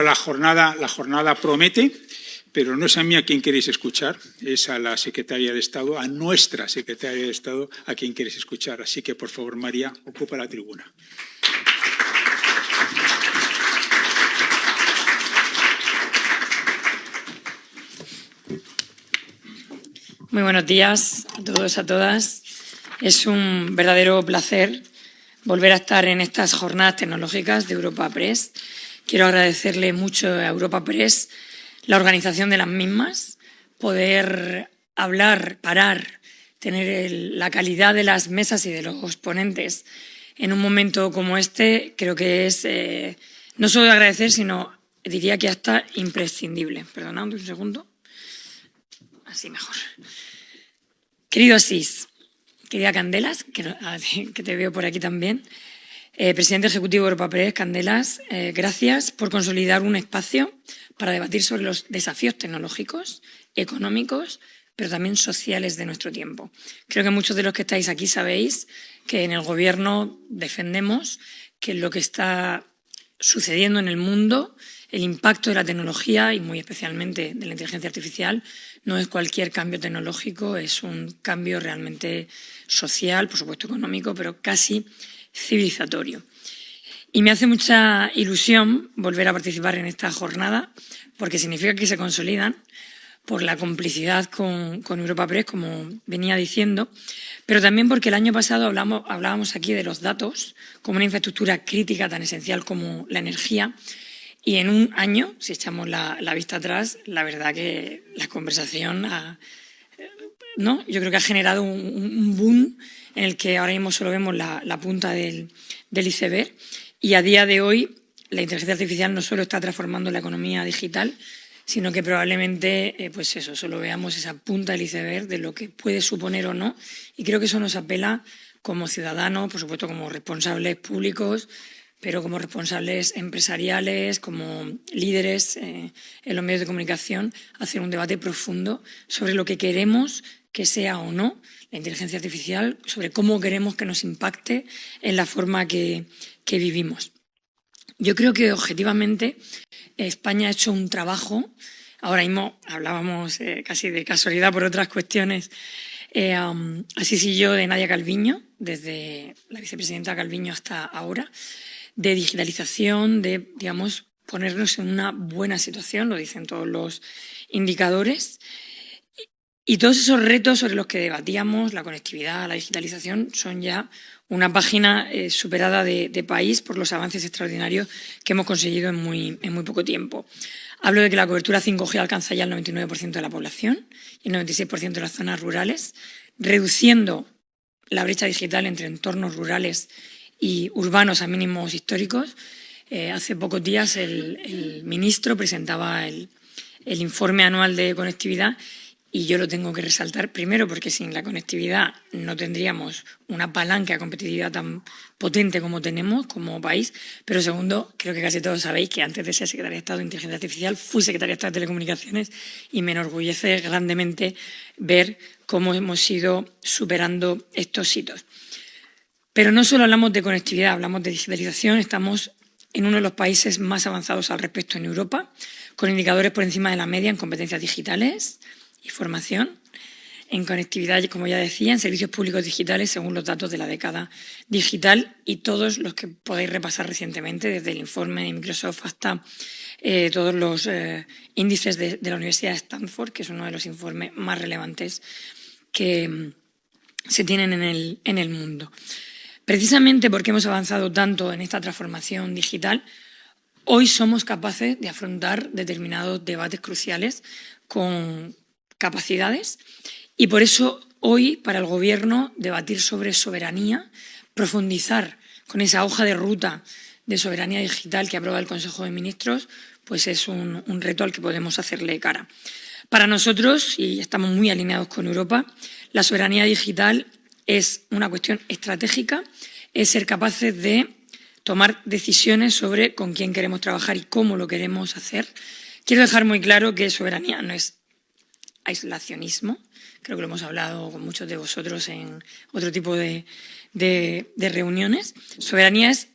La jornada promete, pero no es a mí a quien queréis escuchar, es a la secretaria de Estado, a nuestra secretaria de Estado, a quien queréis escuchar. Así que, por favor, María, ocupa la tribuna. Muy buenos días a todos, a todas. Es un verdadero placer volver a estar en estas jornadas tecnológicas de Europa Press. Quiero agradecerle mucho a Europa Press la organización de las mismas, poder hablar, parar, tener la calidad de las mesas y de los ponentes en un momento como este, creo que es no solo de agradecer, sino diría que hasta imprescindible. Perdonad un segundo. Así mejor. Querido Asís, querida Candelas, que te veo por aquí también, presidente ejecutivo de Europa Press, Candelas, gracias por consolidar un espacio para debatir sobre los desafíos tecnológicos, económicos, pero también sociales de nuestro tiempo. Creo que muchos de los que estáis aquí sabéis que en el Gobierno defendemos que lo que está sucediendo en el mundo, el impacto de la tecnología y muy especialmente de la inteligencia artificial, no es cualquier cambio tecnológico, es un cambio realmente social, por supuesto económico, pero casi civilizatorio. Y me hace mucha ilusión volver a participar en esta jornada porque significa que se consolidan por la complicidad con Europa Press, como venía diciendo, pero también porque el año pasado hablábamos aquí de los datos como una infraestructura crítica tan esencial como la energía. Y en un año, si echamos la vista atrás, la verdad que la conversación yo creo que ha generado un boom en el que ahora mismo solo vemos la punta del iceberg. Y a día de hoy, la inteligencia artificial no solo está transformando la economía digital, sino que probablemente solo veamos esa punta del iceberg de lo que puede suponer o no. Y creo que eso nos apela como ciudadanos, por supuesto como responsables públicos, pero como responsables empresariales, como líderes en los medios de comunicación, hacer un debate profundo sobre lo que queremos que sea o no la inteligencia artificial, sobre cómo queremos que nos impacte en la forma que vivimos. Yo creo que objetivamente España ha hecho un trabajo, ahora mismo hablábamos casi de casualidad por otras cuestiones, Asís y yo, de Nadia Calviño, desde la vicepresidenta Calviño hasta ahora, de digitalización, de, digamos, ponernos en una buena situación, lo dicen todos los indicadores. Y todos esos retos sobre los que debatíamos, la conectividad, la digitalización, son ya una página superada de país por los avances extraordinarios que hemos conseguido en muy poco tiempo. Hablo de que la cobertura 5G alcanza ya el 99% de la población y el 96% de las zonas rurales, reduciendo la brecha digital entre entornos rurales y urbanos a mínimos históricos. Hace pocos días el ministro presentaba el informe anual de conectividad y yo lo tengo que resaltar primero porque sin la conectividad no tendríamos una palanca de competitividad tan potente como tenemos como país, pero segundo, creo que casi todos sabéis que antes de ser secretaria de Estado de Inteligencia Artificial fui secretaria de Estado de Telecomunicaciones y me enorgullece grandemente ver cómo hemos ido superando estos hitos. Pero no solo hablamos de conectividad, hablamos de digitalización. Estamos en uno de los países más avanzados al respecto en Europa, con indicadores por encima de la media en competencias digitales y formación, en conectividad, como ya decía, en servicios públicos digitales, según los datos de la década digital y todos los que podéis repasar recientemente, desde el informe de Microsoft hasta todos los índices de la Universidad de Stanford, que es uno de los informes más relevantes que se tienen en el mundo. Precisamente porque hemos avanzado tanto en esta transformación digital, hoy somos capaces de afrontar determinados debates cruciales con capacidades y por eso hoy para el Gobierno debatir sobre soberanía, profundizar con esa hoja de ruta de soberanía digital que aprueba el Consejo de Ministros, pues es un reto al que podemos hacerle cara. Para nosotros, y estamos muy alineados con Europa, la soberanía digital es una cuestión estratégica, es ser capaces de tomar decisiones sobre con quién queremos trabajar y cómo lo queremos hacer. Quiero dejar muy claro que soberanía no es aislacionismo, creo que lo hemos hablado con muchos de vosotros en otro tipo de reuniones. Soberanía es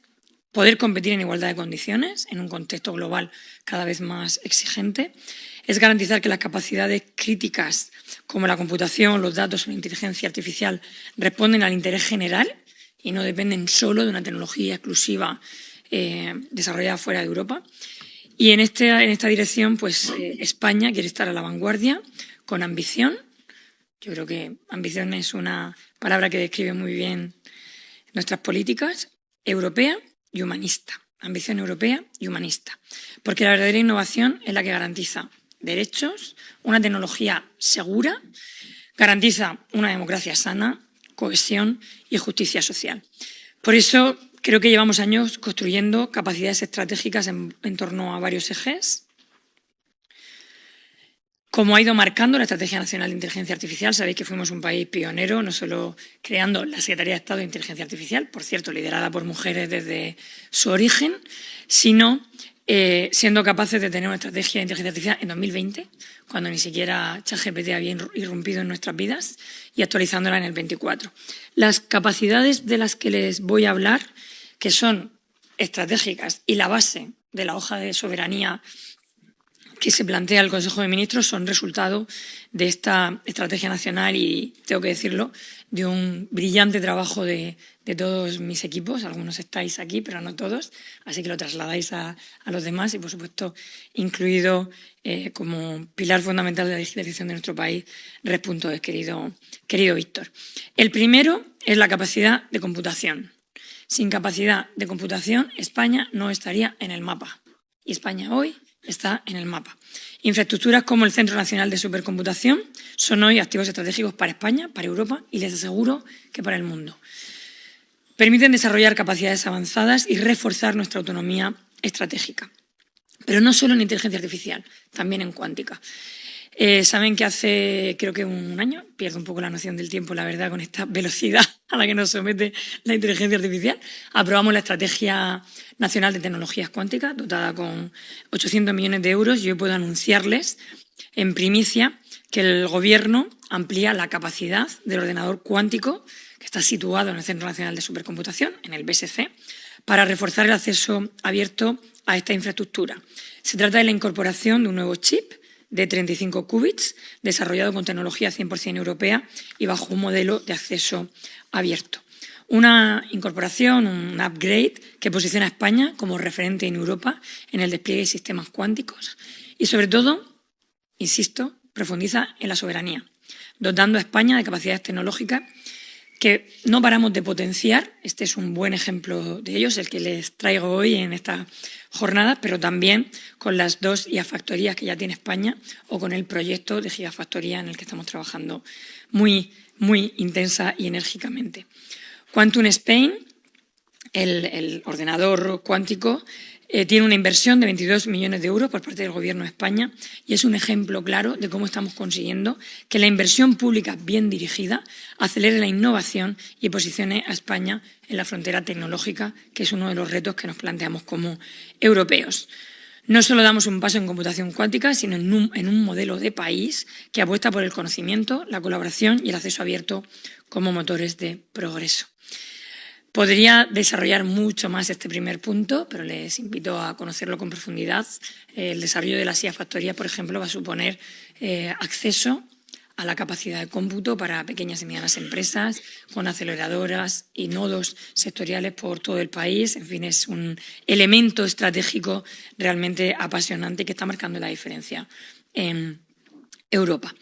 poder competir en igualdad de condiciones en un contexto global cada vez más exigente. Es garantizar que las capacidades críticas como la computación, los datos o la inteligencia artificial responden al interés general y no dependen solo de una tecnología exclusiva desarrollada fuera de Europa. Y en esta dirección, pues España quiere estar a la vanguardia con ambición. Yo creo que ambición es una palabra que describe muy bien nuestras políticas, europea y humanista. Ambición europea y humanista. Porque la verdadera innovación es la que garantiza derechos, una tecnología segura, garantiza una democracia sana, cohesión y justicia social. Por eso creo que llevamos años construyendo capacidades estratégicas en torno a varios ejes. Como ha ido marcando la Estrategia Nacional de Inteligencia Artificial, sabéis que fuimos un país pionero, no solo creando la Secretaría de Estado de Inteligencia Artificial, por cierto, liderada por mujeres desde su origen, sino siendo capaces de tener una estrategia de inteligencia artificial en 2020, cuando ni siquiera ChatGPT había irrumpido en nuestras vidas, y actualizándola en el 24. Las capacidades de las que les voy a hablar, que son estratégicas y la base de la hoja de soberanía que se plantea el Consejo de Ministros, son resultado de esta estrategia nacional y, tengo que decirlo, de un brillante trabajo de todos mis equipos. Algunos estáis aquí, pero no todos, así que lo trasladáis a los demás y, por supuesto, incluido como pilar fundamental de la digitalización de nuestro país, Red.es, querido Víctor. El primero es la capacidad de computación. Sin capacidad de computación, España no estaría en el mapa. Y España hoy está en el mapa. Infraestructuras como el Centro Nacional de Supercomputación son hoy activos estratégicos para España, para Europa y les aseguro que para el mundo. Permiten desarrollar capacidades avanzadas y reforzar nuestra autonomía estratégica. Pero no solo en inteligencia artificial, también en cuántica. Saben que hace, creo que un año, pierdo un poco la noción del tiempo, la verdad, con esta velocidad a la que nos somete la inteligencia artificial, aprobamos la Estrategia Nacional de Tecnologías Cuánticas, dotada con 800 millones de euros, y hoy puedo anunciarles en primicia que el Gobierno amplía la capacidad del ordenador cuántico, que está situado en el Centro Nacional de Supercomputación, en el BSC, para reforzar el acceso abierto a esta infraestructura. Se trata de la incorporación de un nuevo chip de 35 qubits, desarrollado con tecnología 100% europea y bajo un modelo de acceso abierto. Una incorporación, un upgrade que posiciona a España como referente en Europa en el despliegue de sistemas cuánticos y, sobre todo, insisto, profundiza en la soberanía, dotando a España de capacidades tecnológicas que no paramos de potenciar. Este es un buen ejemplo de ellos, el que les traigo hoy en esta jornada, pero también con las 2 gigafactorías que ya tiene España o con el proyecto de gigafactoría en el que estamos trabajando muy, muy intensa y enérgicamente. Quantum Spain, el ordenador cuántico, tiene una inversión de 22 millones de euros por parte del Gobierno de España y es un ejemplo claro de cómo estamos consiguiendo que la inversión pública bien dirigida acelere la innovación y posicione a España en la frontera tecnológica, que es uno de los retos que nos planteamos como europeos. No solo damos un paso en computación cuántica, sino en un modelo de país que apuesta por el conocimiento, la colaboración y el acceso abierto como motores de progreso. Podría desarrollar mucho más este primer punto, pero les invito a conocerlo con profundidad. El desarrollo de la gigafactoría, por ejemplo, va a suponer acceso a la capacidad de cómputo para pequeñas y medianas empresas, con aceleradoras y nodos sectoriales por todo el país. En fin, es un elemento estratégico realmente apasionante que está marcando la diferencia en Europa.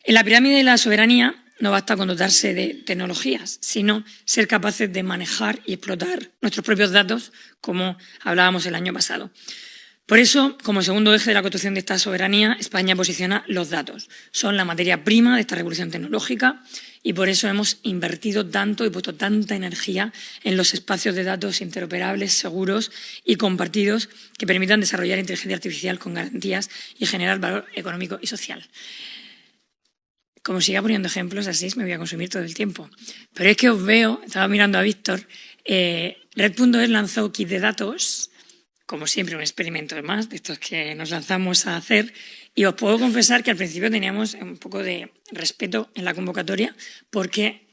En la pirámide de la soberanía no basta con dotarse de tecnologías, sino ser capaces de manejar y explotar nuestros propios datos, como hablábamos el año pasado. Por eso, como segundo eje de la construcción de esta soberanía, España posiciona los datos. Son la materia prima de esta revolución tecnológica y por eso hemos invertido tanto y puesto tanta energía en los espacios de datos interoperables, seguros y compartidos que permitan desarrollar inteligencia artificial con garantías y generar valor económico y social. Como siga poniendo ejemplos así, me voy a consumir todo el tiempo. Pero es que os veo, estaba mirando a Víctor, Red.es lanzó kit de datos, como siempre un experimento más de estos que nos lanzamos a hacer, y os puedo confesar que al principio teníamos un poco de respeto en la convocatoria porque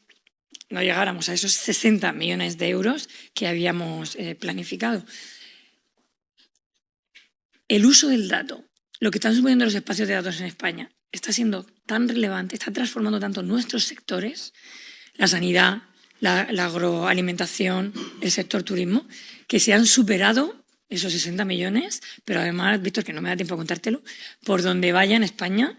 no llegáramos a esos 60 millones de euros que habíamos planificado. El uso del dato, lo que están suponiendo los espacios de datos en España, está siendo tan relevante, está transformando tanto nuestros sectores, la sanidad, la agroalimentación, el sector turismo, que se han superado esos 60 millones, pero además, Víctor, que no me da tiempo a contártelo, por donde vaya en España,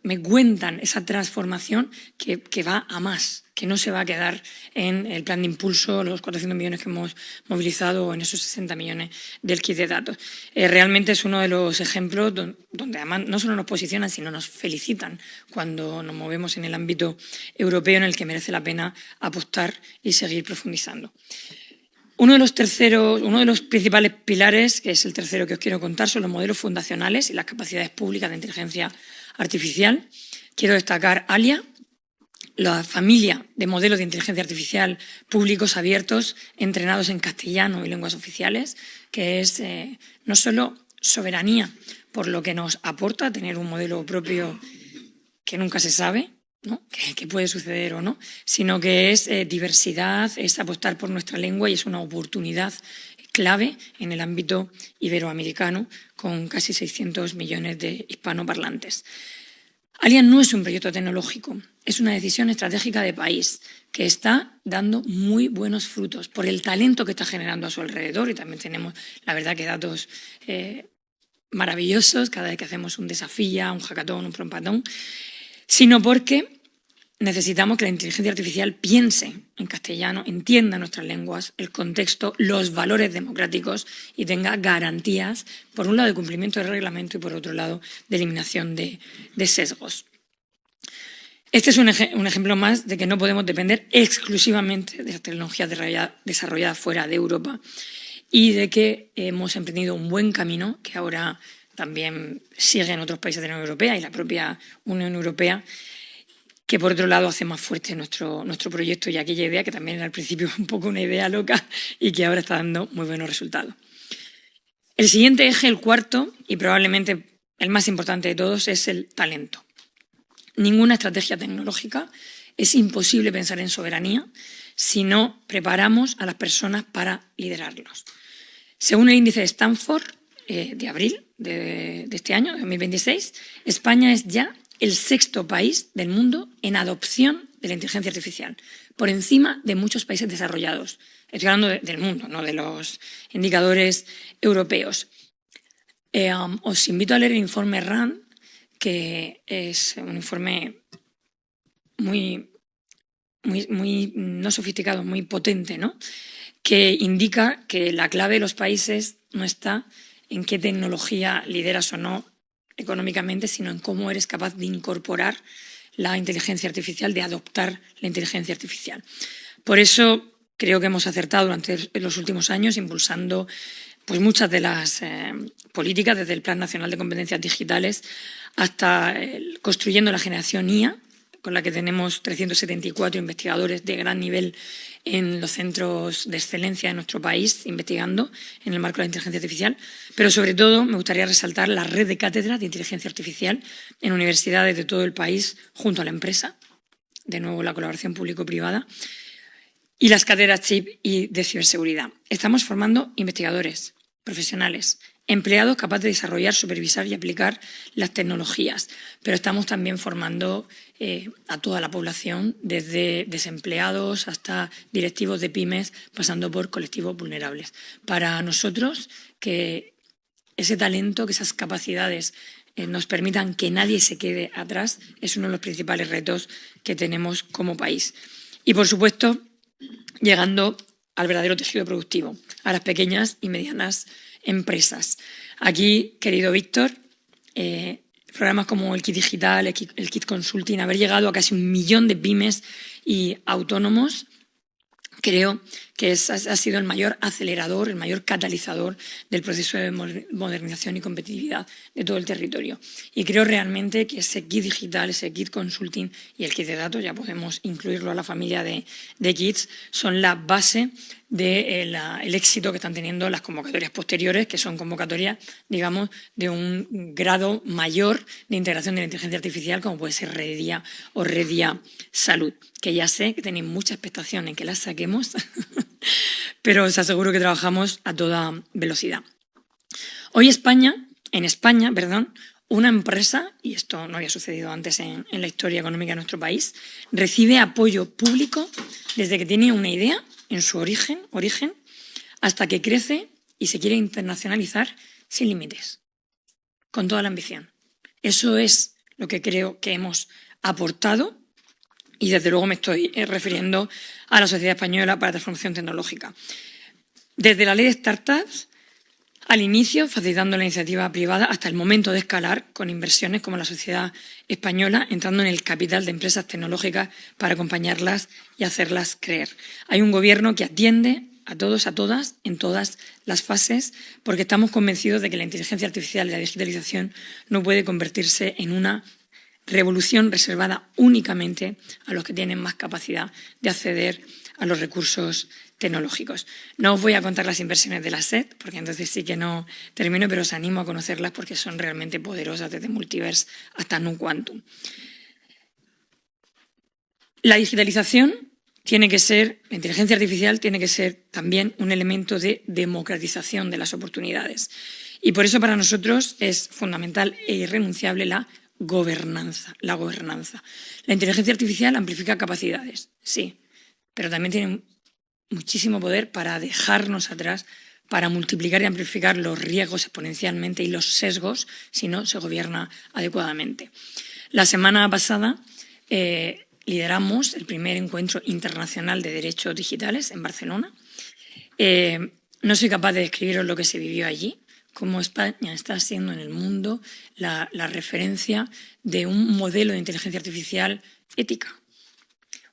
me cuentan esa transformación que va a más, que no se va a quedar en el plan de impulso, los 400 millones que hemos movilizado o en esos 60 millones del kit de datos. Realmente es uno de los ejemplos donde además no solo nos posicionan, sino nos felicitan cuando nos movemos en el ámbito europeo en el que merece la pena apostar y seguir profundizando. Uno de los principales pilares, que es el tercero que os quiero contar, son los modelos fundacionales y las capacidades públicas de inteligencia artificial. Quiero destacar ALIA, la familia de modelos de inteligencia artificial públicos abiertos, entrenados en castellano y lenguas oficiales, que es no solo soberanía, por lo que nos aporta tener un modelo propio que nunca se sabe, ¿no? que puede suceder o no, sino que es diversidad, es apostar por nuestra lengua y es una oportunidad clave en el ámbito iberoamericano con casi 600 millones de hispanoparlantes. ALIA no es un proyecto tecnológico, es una decisión estratégica de país que está dando muy buenos frutos por el talento que está generando a su alrededor y también tenemos, la verdad, que datos maravillosos cada vez que hacemos un desafío, un hackathon, un prompatón, sino porque necesitamos que la inteligencia artificial piense en castellano, entienda nuestras lenguas, el contexto, los valores democráticos y tenga garantías, por un lado, de cumplimiento del reglamento y, por otro lado, de eliminación de sesgos. Este es un ejemplo más de que no podemos depender exclusivamente de las tecnologías desarrolladas fuera de Europa y de que hemos emprendido un buen camino que ahora también sigue en otros países de la Unión Europea y la propia Unión Europea, que por otro lado hace más fuerte nuestro proyecto y aquella idea que también era al principio un poco una idea loca y que ahora está dando muy buenos resultados. El siguiente eje, el cuarto y probablemente el más importante de todos, es el talento. Ninguna estrategia tecnológica es imposible pensar en soberanía si no preparamos a las personas para liderarlos. Según el índice de Stanford de abril de este año, 2026, España es ya el sexto país del mundo en adopción de la inteligencia artificial, por encima de muchos países desarrollados. Estoy hablando del mundo, no de los indicadores europeos. Os invito a leer el informe RAND, que es un informe muy no sofisticado, muy potente, ¿no? Que indica que la clave de los países no está en qué tecnología lideras o no económicamente, sino en cómo eres capaz de incorporar la inteligencia artificial, de adoptar la inteligencia artificial. Por eso creo que hemos acertado durante los últimos años impulsando pues muchas de las políticas, desde el Plan Nacional de Competencias Digitales hasta construyendo la generación IA, con la que tenemos 374 investigadores de gran nivel en los centros de excelencia de nuestro país, investigando en el marco de la inteligencia artificial. Pero sobre todo me gustaría resaltar la red de cátedras de inteligencia artificial en universidades de todo el país junto a la empresa, de nuevo la colaboración público-privada, y las cátedras CHIP y de ciberseguridad. Estamos formando investigadores, profesionales, empleados capaces de desarrollar, supervisar y aplicar las tecnologías, pero estamos también formando a toda la población, desde desempleados hasta directivos de pymes, pasando por colectivos vulnerables. Para nosotros, que ese talento, que esas capacidades nos permitan que nadie se quede atrás, es uno de los principales retos que tenemos como país. Y, por supuesto, llegando al verdadero tejido productivo, a las pequeñas y medianas empresas. Aquí, querido Víctor, programas como el Kit Digital, el Kit Consulting, haber llegado a casi 1 millón de pymes y autónomos, creo que ha sido el mayor acelerador, el mayor catalizador del proceso de modernización y competitividad de todo el territorio. Y creo realmente que ese kit digital, ese kit consulting y el kit de datos, ya podemos incluirlo a la familia de kits, son la base del éxito que están teniendo las convocatorias posteriores, que son convocatorias, digamos, de un grado mayor de integración de la inteligencia artificial, como puede ser Redia o Redia Salud, que ya sé que tenéis mucha expectación en que las saquemos, pero os aseguro que trabajamos a toda velocidad. Hoy en España, una empresa, y esto no había sucedido antes en la historia económica de nuestro país, recibe apoyo público desde que tiene una idea en su origen, hasta que crece y se quiere internacionalizar sin límites, con toda la ambición. Eso es lo que creo que hemos aportado y desde luego me estoy refiriendo a la Sociedad Española para la Transformación Tecnológica. Desde la ley de startups, al inicio, facilitando la iniciativa privada, hasta el momento de escalar con inversiones como la Sociedad Española, entrando en el capital de empresas tecnológicas para acompañarlas y hacerlas creer. Hay un gobierno que atiende a todos, a todas, en todas las fases, porque estamos convencidos de que la inteligencia artificial y la digitalización no puede convertirse en una revolución reservada únicamente a los que tienen más capacidad de acceder a los recursos tecnológicos. No os voy a contar las inversiones de la SED, porque entonces sí que no termino, pero os animo a conocerlas porque son realmente poderosas, desde Multiverse hasta Nu Quantum. La digitalización la inteligencia artificial tiene que ser también un elemento de democratización de las oportunidades. Y por eso para nosotros es fundamental e irrenunciable la gobernanza. La inteligencia artificial amplifica capacidades, sí, pero también tiene muchísimo poder para dejarnos atrás, para multiplicar y amplificar los riesgos exponencialmente y los sesgos si no se gobierna adecuadamente. La semana pasada lideramos el primer encuentro internacional de derechos digitales en Barcelona. No soy capaz de describiros lo que se vivió allí, cómo España está siendo en el mundo la referencia de un modelo de inteligencia artificial ética.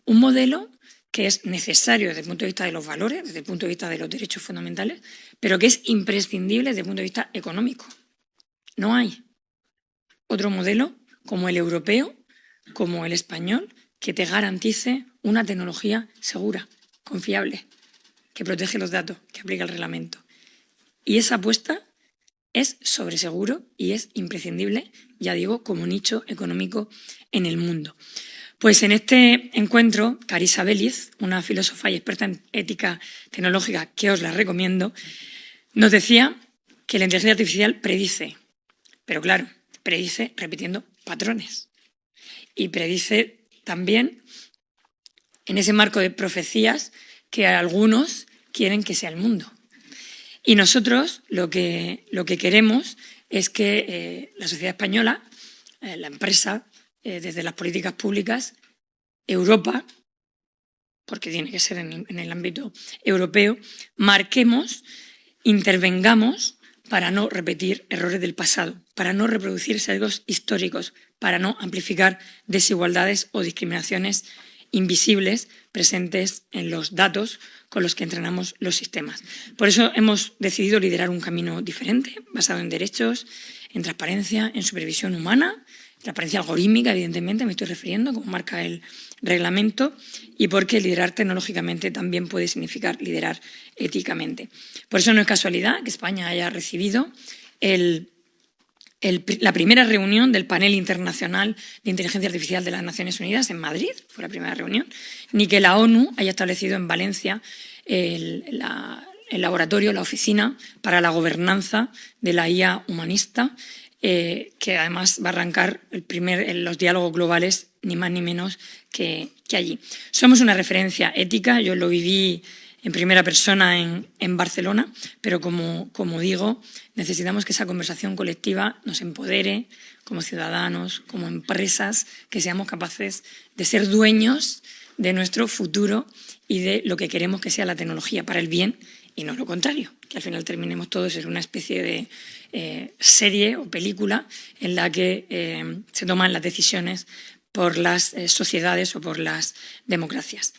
Un modelo que es necesario desde el punto de vista de los valores, desde el punto de vista de los derechos fundamentales, pero que es imprescindible desde el punto de vista económico. No hay otro modelo como el europeo, como el español, que te garantice una tecnología segura, confiable, que protege los datos, que aplica el reglamento. Y esa apuesta es sobre seguro y es imprescindible, ya digo, como nicho económico en el mundo. Pues en este encuentro, Carissa Belliz, una filósofa y experta en ética tecnológica que os la recomiendo, nos decía que la inteligencia artificial predice, pero claro, predice repitiendo patrones. Y predice también en ese marco de profecías que algunos quieren que sea el mundo. Y nosotros lo que queremos es que la sociedad española, la empresa, desde las políticas públicas, Europa, porque tiene que ser en el ámbito europeo, marquemos, intervengamos para no repetir errores del pasado, para no reproducir sesgos históricos, para no amplificar desigualdades o discriminaciones invisibles presentes en los datos con los que entrenamos los sistemas. Por eso hemos decidido liderar un camino diferente, basado en derechos, en transparencia, en supervisión humana, transparencia algorítmica, evidentemente, me estoy refiriendo, como marca el reglamento, y porque liderar tecnológicamente también puede significar liderar éticamente. Por eso no es casualidad que España haya recibido la primera reunión del Panel Internacional de Inteligencia Artificial de las Naciones Unidas en Madrid, fue la primera reunión, ni que la ONU haya establecido en Valencia el laboratorio, la oficina para la gobernanza de la IA humanista, que además va a arrancar los diálogos globales ni más ni menos que allí. Somos una referencia ética, yo lo viví en primera persona en Barcelona, pero como digo, necesitamos que esa conversación colectiva nos empodere como ciudadanos, como empresas, que seamos capaces de ser dueños de nuestro futuro y de lo que queremos que sea la tecnología para el bien y no lo contrario, que al final terminemos todos en una especie de serie o película en la que se toman las decisiones por las sociedades o por las democracias.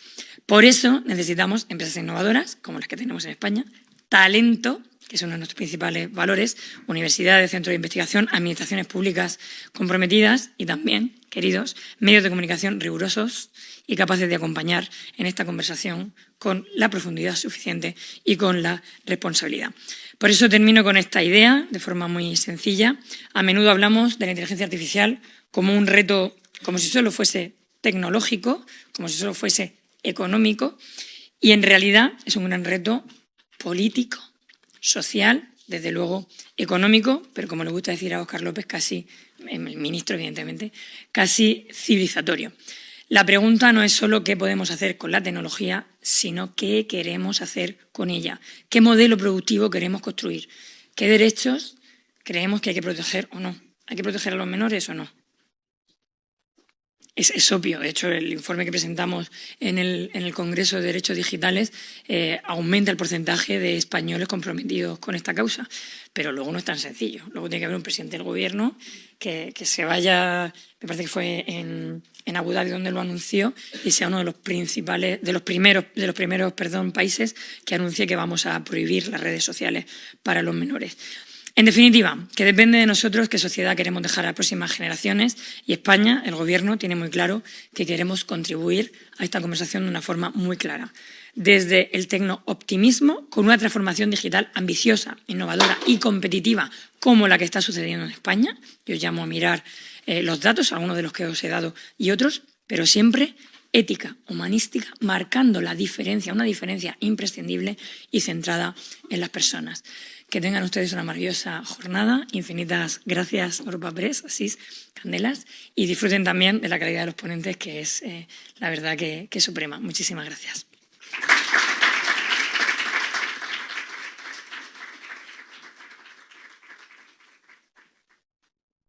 Por eso necesitamos empresas innovadoras, como las que tenemos en España, talento, que es uno de nuestros principales valores, universidades, centros de investigación, administraciones públicas comprometidas y también, queridos, medios de comunicación rigurosos y capaces de acompañar en esta conversación con la profundidad suficiente y con la responsabilidad. Por eso termino con esta idea, de forma muy sencilla. A menudo hablamos de la inteligencia artificial como un reto, como si solo fuese tecnológico, como si solo fuese económico, y en realidad es un gran reto político, social, desde luego económico, pero como le gusta decir a Óscar López, casi, el ministro evidentemente, casi civilizatorio. La pregunta no es solo qué podemos hacer con la tecnología, sino qué queremos hacer con ella, qué modelo productivo queremos construir, qué derechos creemos que hay que proteger o no. ¿Hay que proteger a los menores o no? Es obvio. De hecho, el informe que presentamos en el Congreso de Derechos Digitales aumenta el porcentaje de españoles comprometidos con esta causa. Pero luego no es tan sencillo. Luego tiene que haber un presidente del Gobierno que se vaya, me parece que fue en Abu Dhabi donde lo anunció, y sea uno de los primeros países que anuncie que vamos a prohibir las redes sociales para los menores. En definitiva, que depende de nosotros qué sociedad queremos dejar a las próximas generaciones, y España, el Gobierno, tiene muy claro que queremos contribuir a esta conversación de una forma muy clara. Desde el tecnooptimismo, con una transformación digital ambiciosa, innovadora y competitiva, como la que está sucediendo en España. Yo os llamo a mirar los datos, algunos de los que os he dado y otros, pero siempre ética, humanística, marcando la diferencia, una diferencia imprescindible y centrada en las personas. Que tengan ustedes una maravillosa jornada. Infinitas gracias, Europa Press, Asís, Candelas, y disfruten también de la calidad de los ponentes, que es la verdad que es suprema. Muchísimas gracias.